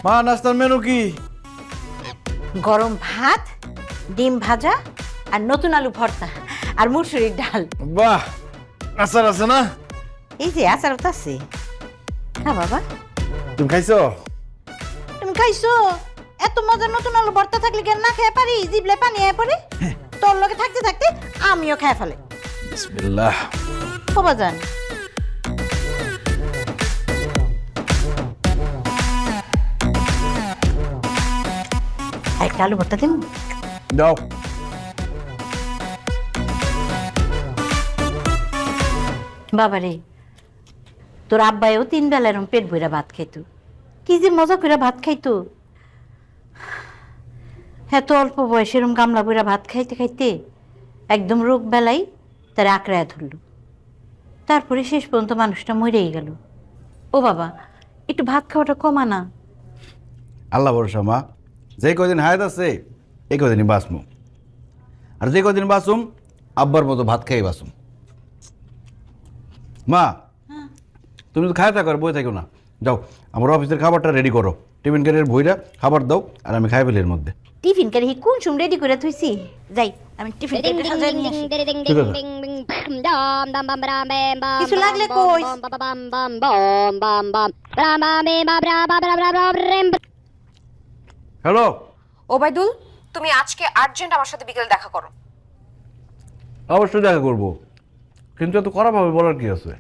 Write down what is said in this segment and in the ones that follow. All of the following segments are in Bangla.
মা নাস্তার মেনু কি? গরম ভাত, ডিম ভাজা আর নতুন আলু ভর্তা আর মুসুরির ডাল। বাহ, আচার আছে না? এই যে আচার তো আছে। হ্যাঁ বাবা, তুমি খাইছো? তুমি খাইছো? এত মজার নতুন আলু ভর্তা থাকলে কেন না খেয়ে পারি? জিভলে পানি আয় পড়ে। তোর লগে থাকতে থাকতে আমিও খেয়ে ফেলে। বিসমিল্লাহ। বাবা জান, একটা আলু ভর্তা দিন। দাও। বাবারে, তোর আব্বাইও 3 বেলা এরম পেট ভইরা ভাত খাইতো। কি যে মজা করে ভাত খাইতো। এত অল্প বয়সে এরম গামলা বইরা ভাত খাইতে খাইতে একদম রোগ বেলাই তার আঁকড়ায় ধরল। তারপরে শেষ পর্যন্ত মানুষটা মরেই গেল। ও বাবা, একটু ভাত খাওয়াটা কমা না। আল্লাহ ভরসা মা, যে কদিন হায়াত আছে এই কদিনই বাঁচমু, আর যে কদিন বাঁচুম আব্বার মতো ভাত খাই বাঁচুম। মা, তুমি তো খায় থাকো আর বই থাকো না, যাও আমার অফিসের খাবারটা রেডি করো, টিফিন ক্যারিয়ার বইরা খাবার দাও আর আমি খাই ফেলি এর মধ্যে। টিফিন কারি কোন সময় রেডি করে থইছি? যাই আমি টিফিন কারি সাজাই নিয়ে আসি। কিছু লাগলে কই। হ্যালো। ওবায়দুল, তুমি আজকে আর্জেন্ট আমার সাথে বিকেলে দেখা করো। অবশ্যই দেখা করবো, কিন্তু এত খারাপভাবে বলার কি আছে?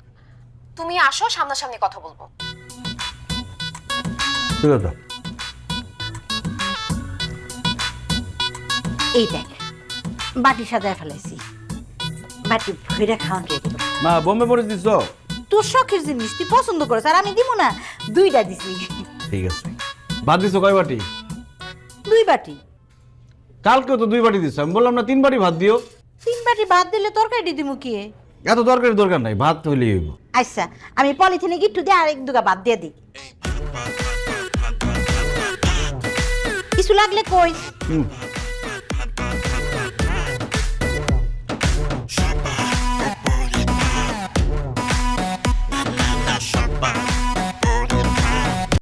তুমি আসো, সামনাসামনি কথা বলবো। ঠিক আছে। এই দেখ, বাটি সাজায় ফেলাইছি। বাটি ভইরা খাওয়ান রেডি। মা, বোম্বে পরে দিছ? তোর শখের জিনিস তুই পছন্দ করিস আর আমি দিব না? 2টা দিছি। ঠিক আছে। ভাত দিছো কয় বাটি? 2 বাটি। কালকেও তো 2 বাটি দিছো, আমি বললাম না 3 বাটি ভাত দিও। 3 বাটি ভাত দিলে তরকারি দিমু কি? এত তরকারি দরকার নাই, ভাত হইলেই হইব। আচ্ছা, আমি পলিথিনে গিট্টু দিয়ে আরেক দুগা ভাত দিয়ে দিই। কিছু লাগলে কই।